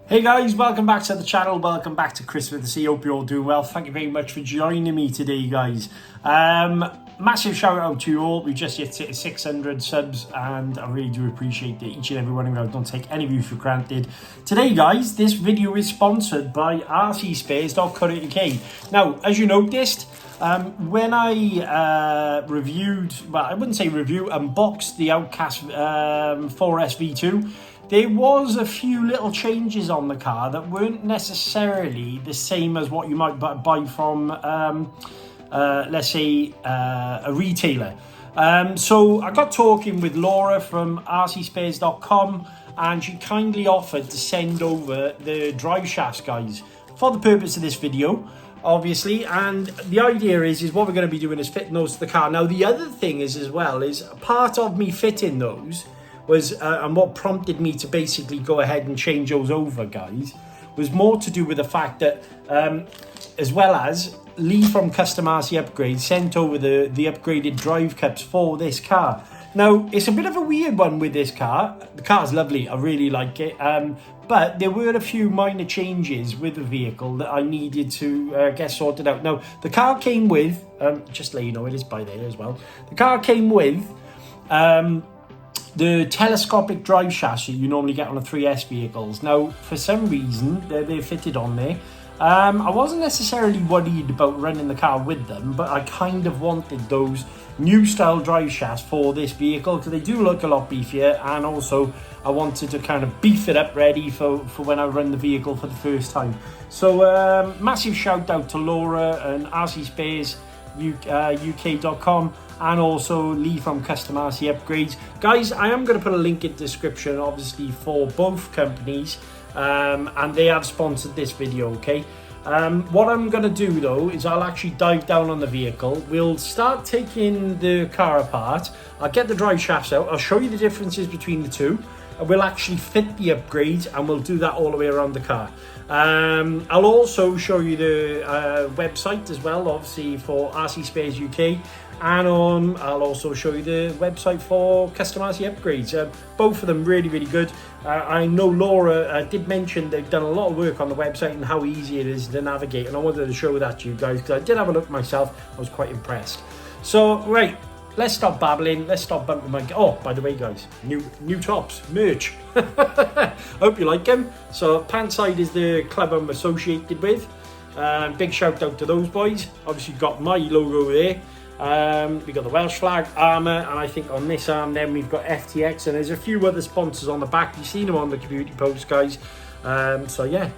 Hey guys, welcome back to the channel, welcome back to ChriswithaC, hope you're all doing well. Thank you very much for joining me today, guys. Massive shout out to you all. We just hit 600 subs and I really do appreciate each and every one of you. I don't take any of you for granted. Today guys, this video is sponsored by rcspares.co.uk. Now, as you noticed, when I unboxed the Outcast 4S V2, there was a few little changes on the car that weren't necessarily the same as what you might buy from, let's say, a retailer. So I got talking with Laura from rcspares.com and she kindly offered to send over the Driveshaft guys for the purpose of this video, obviously. And the idea is what we're going to be doing is fitting those to the car. Now, the other thing is part of me fitting those was, and what prompted me to basically go ahead and change those over, guys, was more to do with the fact that, as well as Lee from Custom RC Upgrade sent over the upgraded drive cups for this car. Now, it's a bit of a weird one with this car. The car's lovely, I really like it, but there were a few minor changes with the vehicle that I needed to get sorted out. Now, the car came with, just to let you know, it is by there as well, the car came with the telescopic drive chassis you normally get on the 3S vehicles. Now, for some reason, they're fitted on there. I wasn't necessarily worried about running the car with them, but I kind of wanted those new style drive shafts for this vehicle because they do look a lot beefier, and also I wanted to kind of beef it up ready for when I run the vehicle for the first time. So massive shout out to Laura and rcspares.uk.com and also Lee from Custom RC Upgrades. Guys, I am going to put a link in the description, obviously, for both companies, and they have sponsored this video, okay? What I'm going to do, though, is I'll actually dive down on the vehicle. We'll start taking the car apart. I'll get the drive shafts out. I'll show you the differences between the two. We'll actually fit the upgrades, and we'll do that all the way around the car. I'll also show you the website as well, obviously, for RC Spares UK, and I'll also show you the website for Custom RC Upgrades. Both of them really, really good. I know Laura did mention they've done a lot of work on the website and how easy it is to navigate, and I wanted to show that to you guys because I did have a look myself. I was quite impressed. So, right. Let's stop babbling. Let's stop bumping my... Oh, by the way, guys, new tops, merch. I hope you like them. So, pant side is the club I'm associated with. Big shout out to those boys. Obviously, got my logo there. We got the Welsh flag, Arrma, and I think on this arm then we've got FTX, and there's a few other sponsors on the back. You've seen them on the community post, guys. So yeah,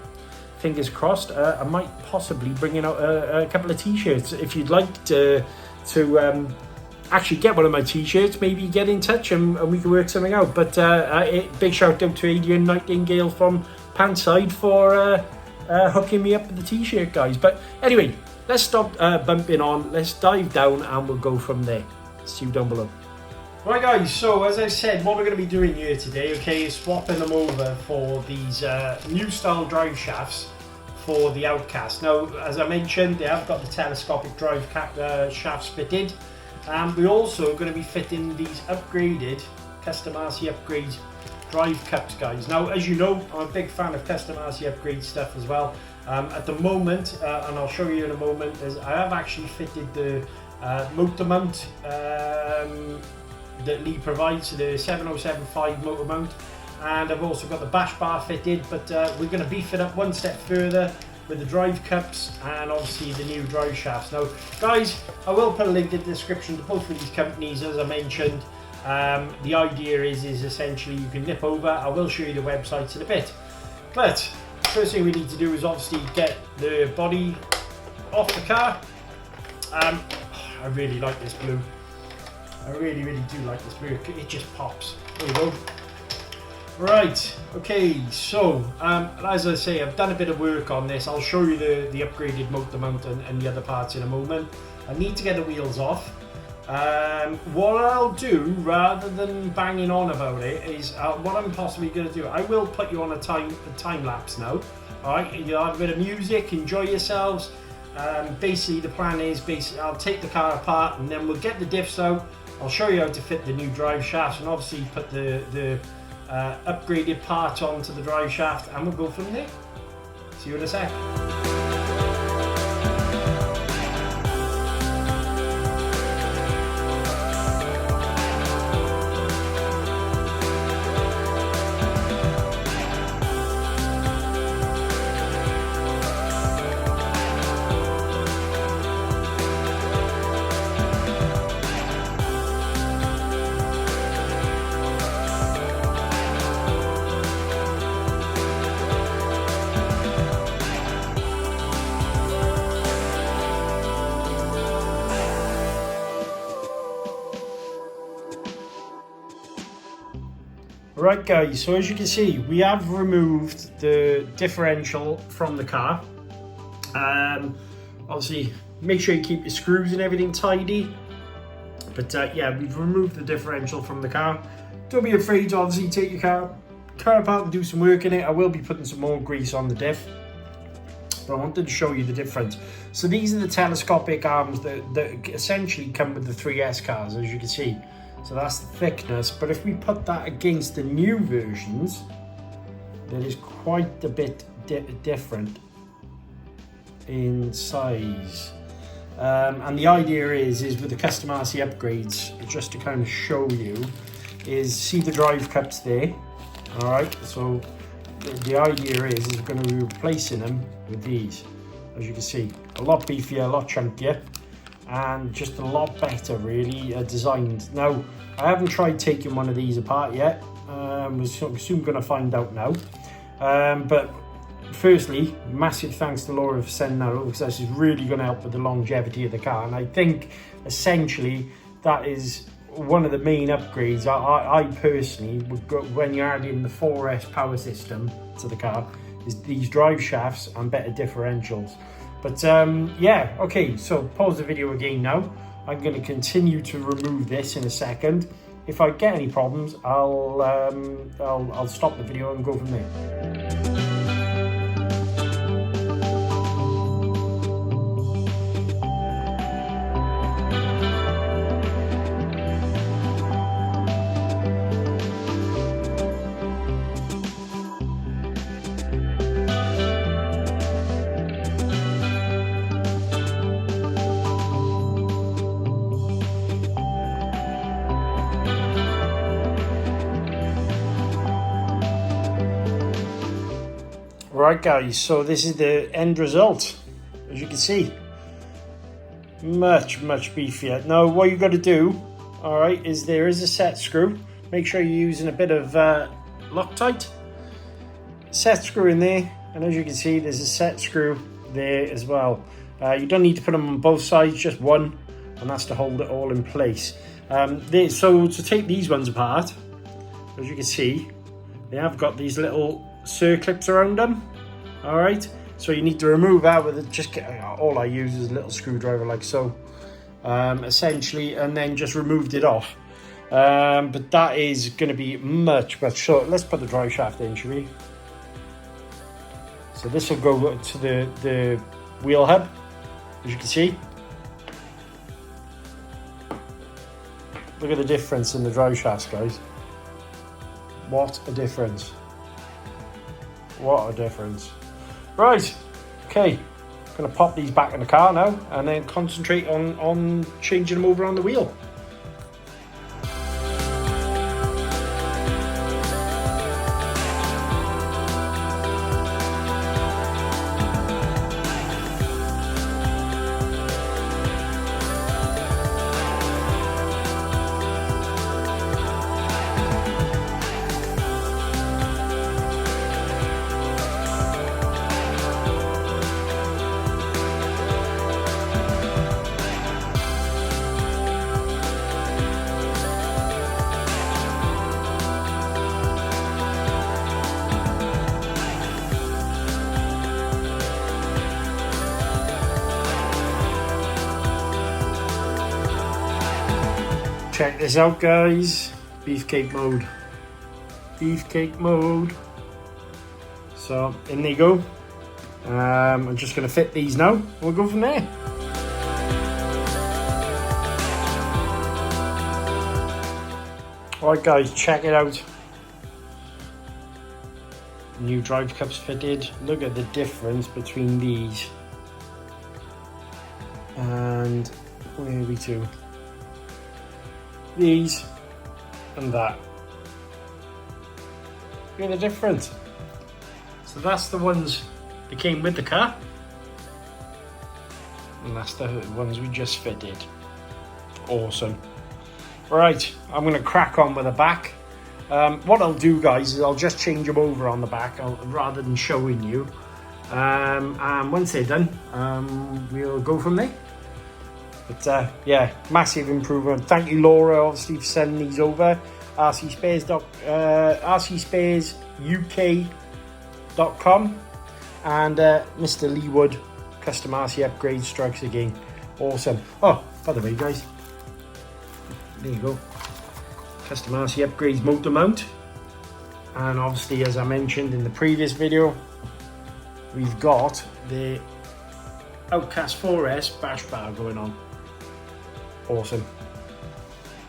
fingers crossed. I might possibly bring in a couple of t-shirts if you'd like to actually get one of my t-shirts. Maybe get in touch and we can work something out. But big shout out to Adrian Nightingale from Pantside for hooking me up with the t-shirt, guys. But anyway, let's stop bumping on. Let's dive down and we'll go from there. See you down below. Right, guys, so as I said, what we're going to be doing here today, okay, is swapping them over for these new style drive shafts for the Outcast. Now, as I mentioned, they have got the telescopic drive shafts fitted. We're also going to be fitting these upgraded Custom RC Upgrades drive cups, guys. Now, as you know, I'm a big fan of Custom RC Upgrade stuff as well. At the moment, and I'll show you in a moment, I have actually fitted the motor mount that Lee provides, the 7075 motor mount, and I've also got the bash bar fitted, but we're going to beef it up one step further with the drive cups and obviously the new drive shafts. Now, guys, I will put a link in the description to both of these companies, as I mentioned. The idea is essentially you can nip over. I will show you the websites in a bit, but first thing we need to do is obviously get the body off the car. I really like this blue. I really, really do like this blue. It just pops. There we go. Right, okay, so as I say, I've done a bit of work on this. I'll show you the upgraded motor mount and the other parts in a moment. I need to get the wheels off. What I'll do, rather than banging on about it, is what I'm possibly going to do. I will put you on a time lapse now. Alright, you'll have a bit of music, enjoy yourselves. Basically, the plan is, I'll take the car apart and then we'll get the diffs out. I'll show you how to fit the new drive shafts and obviously put the upgraded parts onto the drive shaft, and we'll go from there. See you in a sec. Right guys, so as you can see, we have removed the differential from the car. Obviously, make sure you keep your screws and everything tidy. But yeah, we've removed the differential from the car. Don't be afraid to obviously take your car apart and do some work in it. I will be putting some more grease on the diff, but I wanted to show you the difference. So these are the telescopic arms that essentially come with the 3S cars, as you can see. So that's the thickness, but if we put that against the new versions, that is quite a bit different in size. And the idea is with the custom RC upgrades, just to kind of show you, is see the drive cups there. All right, so the idea is we're going to be replacing them with these, as you can see, a lot beefier, a lot chunkier, and just a lot better really designed. Now, I haven't tried taking one of these apart yet. We're soon going to find out now. But firstly, massive thanks to Laura for sending that over, because this is really going to help with the longevity of the car. And I think essentially that is one of the main upgrades I personally would go when you're adding the 4S power system to the car, is these drive shafts and better differentials. But yeah, okay, so pause the video again now. I'm going to continue to remove this in a second. If I get any problems, I'll stop the video and go from there. Right guys, so this is the end result. As you can see, much beefier. Now what you've got to do, all right, is there is a set screw. Make sure you're using a bit of Loctite. Set screw in there, and as you can see, there's a set screw there as well. You don't need to put them on both sides, just one, and that's to hold it all in place. So to take these ones apart, as you can see, they have got these little circlips around them. All right, so you need to remove that with it. Just all I use is a little screwdriver like so, essentially, and then just removed it off. But that is going to be much. So let's put the drive shaft in, shall we? So this will go to the wheel hub, as you can see. Look at the difference in the drive shafts, guys. What a difference. What a difference. Right, okay. I'm going to pop these back in the car now and then concentrate on changing them over on the wheel. Check this out, guys. Beefcake mode. Beefcake mode. So in they go. I'm just going to fit these now. We'll go from there. Alright guys, check it out. new drive cups fitted. Look at the difference between these and where are we to? These and that. Look at the difference. So that's the ones that came with the car, and that's the ones we just fitted. Awesome. Right, I'm going to crack on with the back. What I'll do, guys, is I'll just change them over on the back rather than showing you. And once they're done, we'll go from there. But yeah, massive improvement. Thank you, Laura, obviously, for sending these over. rcspares.uk.com and Mr. Leewood, Custom RC Upgrades Strikes Again. Awesome. Oh, by the way, guys, there you go. Custom RC Upgrades motor mount. And obviously, as I mentioned in the previous video, we've got the Outcast 4S bash bar going on. Awesome.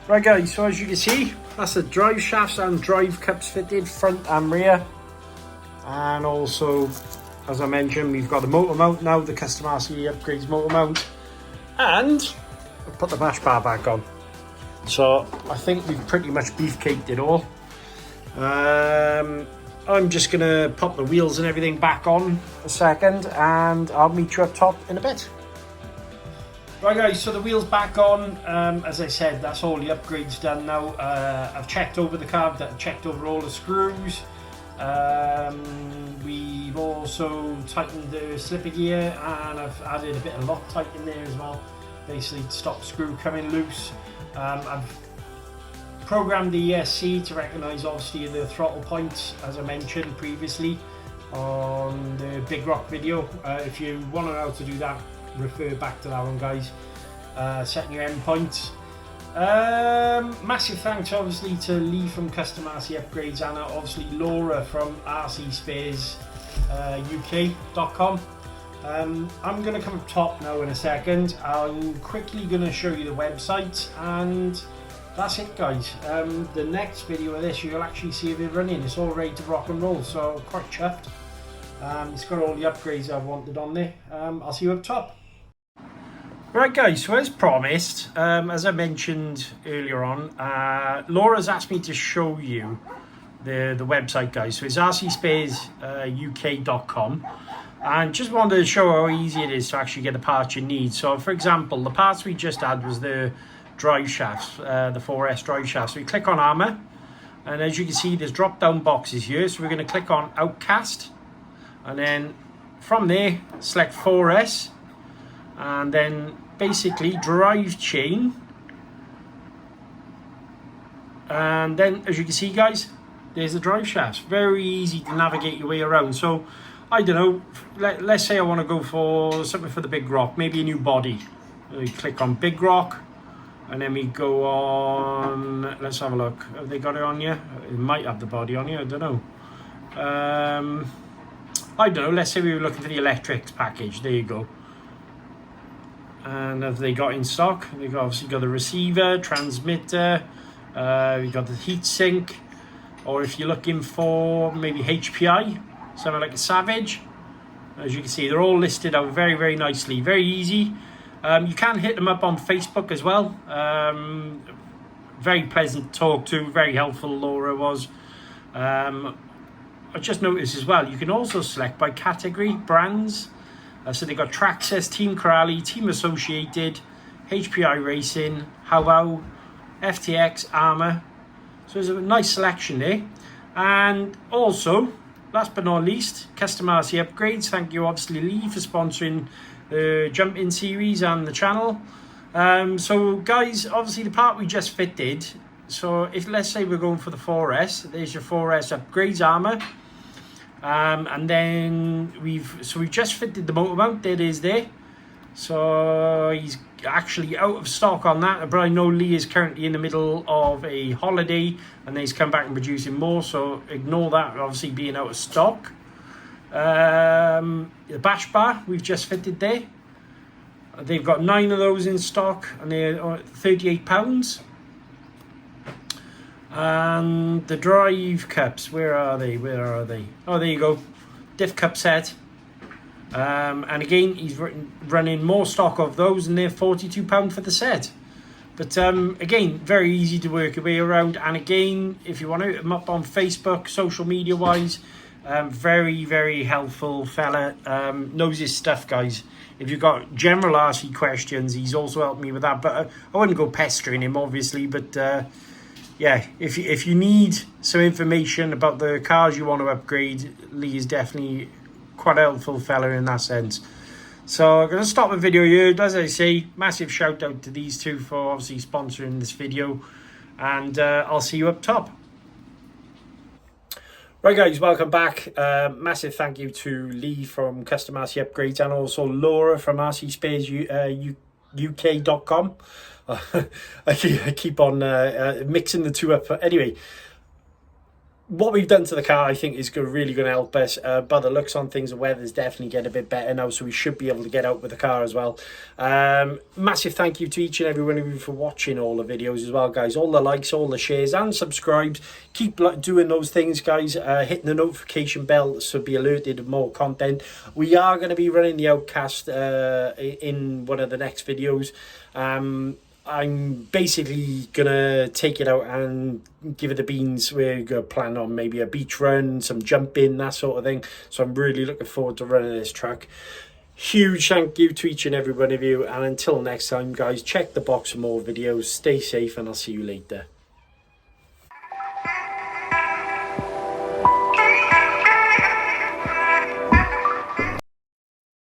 Right, guys, so as you can see, that's the drive shafts and drive cups fitted front and rear. And also, as I mentioned, we've got the motor mount now, the Custom RC Upgrades motor mount. And I'll put the bash bar back on. So I think we've pretty much beefcaked it all. I'm just going to pop the wheels and everything back on a second, and I'll meet you up top in a bit. Right, guys, so the wheels back on. As I said, that's all the upgrades done now. I've checked over the car, I've checked over all the screws. We've also tightened the slipper gear, and I've added a bit of Loctite in there as well, basically to stop the screw coming loose. I've programmed the ESC to recognise obviously the throttle points, as I mentioned previously on the Big Rock video. If you want to know how to do that, refer back to that one, guys. Setting your end points. Massive thanks obviously to Lee from Custom RC Upgrades and obviously Laura from rcSpares.uk.com. I'm going to come up top now in a second. I'm quickly going to show you the website, and that's it, guys. The next video of this, you'll actually see it running. It's all ready to rock and roll, so quite chuffed. It's got all the upgrades I've wanted on there. I'll see you up top. Right, guys, so as promised, as I mentioned earlier on, Laura's asked me to show you the website, guys. So it's rcSpares.uk.com. And just wanted to show how easy it is to actually get the parts you need. So, for example, the parts we just had was the drive shafts, the 4S drive shafts. So we click on Arrma, and as you can see, there's drop-down boxes here. So we're going to click on Outcast, and then from there, select 4S, and then basically drive chain. And then, as you can see, guys, there's the drive shafts. Very easy to navigate your way around. So, I don't know, let's say I want to go for something for the Big Rock, maybe a new body. We click on Big Rock, and then we go on, let's have a look. Have they got it on here? It might have the body on here, I don't know. I don't know, let's say we were looking for the electrics package. There you go. And have they got in stock? They've obviously got the receiver, transmitter, we've got the heat sink, or if you're looking for maybe HPI, something like a Savage. As you can see, they're all listed out very, very nicely. Very easy. You can hit them up on Facebook as well. Very pleasant to talk to. Very helpful, Laura was. I just noticed as well, you can also select by category, brands. So they've got Traxxas, Team Corrali, Team Associated, HPI Racing, How, FTX, Arrma. So there's a nice selection there. And also, last but not least, Custom RC Upgrades. Thank you, obviously, Lee, for sponsoring the Jump In series and the channel. So, guys, obviously, the part we just fitted. So, if let's say we're going for the 4S, there's your 4S Upgrades Arrma. And then we've just fitted the motor mount. There it is there. So he's actually out of stock on that, but I know Lee is currently in the middle of a holiday, and then he's come back and producing more, so ignore that obviously being out of stock. The bash bar we've just fitted there. They've got 9 of those in stock, and they're £38. And the drive cups, where are they? Oh, there you go, diff cup set. And again, he's running more stock of those, and they're £42 for the set. But again, very easy to work your way around. And again, if you want to hit him up on Facebook, social media wise, very, very helpful fella. Knows his stuff, guys. If you've got general RC questions, he's also helped me with that. But I wouldn't go pestering him, obviously. But yeah, if you need some information about the cars you want to upgrade, Lee is definitely quite a helpful fella in that sense. So I'm going to stop the video here. As I say, massive shout out to these two for obviously sponsoring this video, and I'll see you up top. Right guys, welcome back. Massive thank you to Lee from Custom RC Upgrades, and also Laura from RC Spares UK.com. I keep on mixing the two up. Anyway, what we've done to the car, I think, is really going to help us. By the looks on things, the weather's definitely getting a bit better now, so we should be able to get out with the car as well. Massive thank you to each and every one of you for watching all the videos as well, guys. All the likes, all the shares and subscribes. Keep doing those things, guys. Hitting the notification bell so be alerted of more content. We are going to be running the Outcast in one of the next videos. I'm basically gonna take it out and give it the beans. We're gonna plan on maybe a beach run, some jumping, that sort of thing. So I'm really looking forward to running this truck. Huge thank you to each and every one of you, and until next time, guys, check the box for more videos. Stay safe, and I'll see you later.